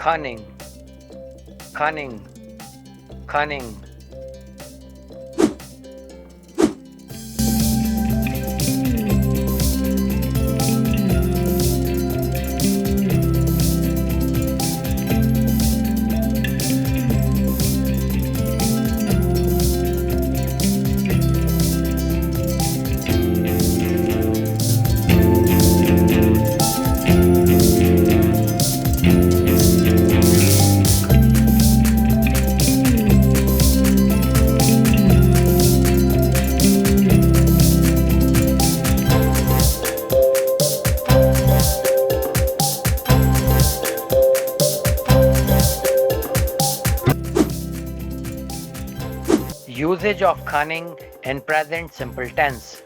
cunning, cunning, cunning. Usage of cunning in present simple tense.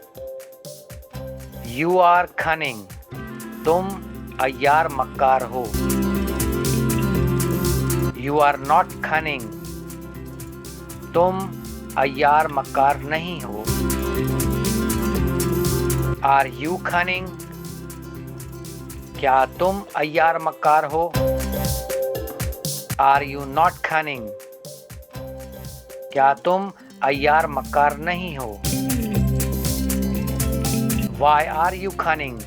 You are cunning. तुम अय्यार मक्कार हो. You are not cunning. तुम अय्यार मक्कार नहीं हो. Are you cunning? क्या तुम अय्यार मक्कार हो? Are you not cunning? क्या तुम अय्यार मक्कार नहीं हो? Why are you cunning?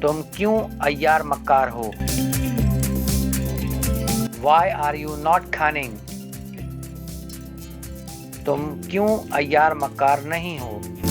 तुम क्यों अय्यार मक्कार हो? Why are you not cunning? तुम क्यों अय्यार मक्कार नहीं हो?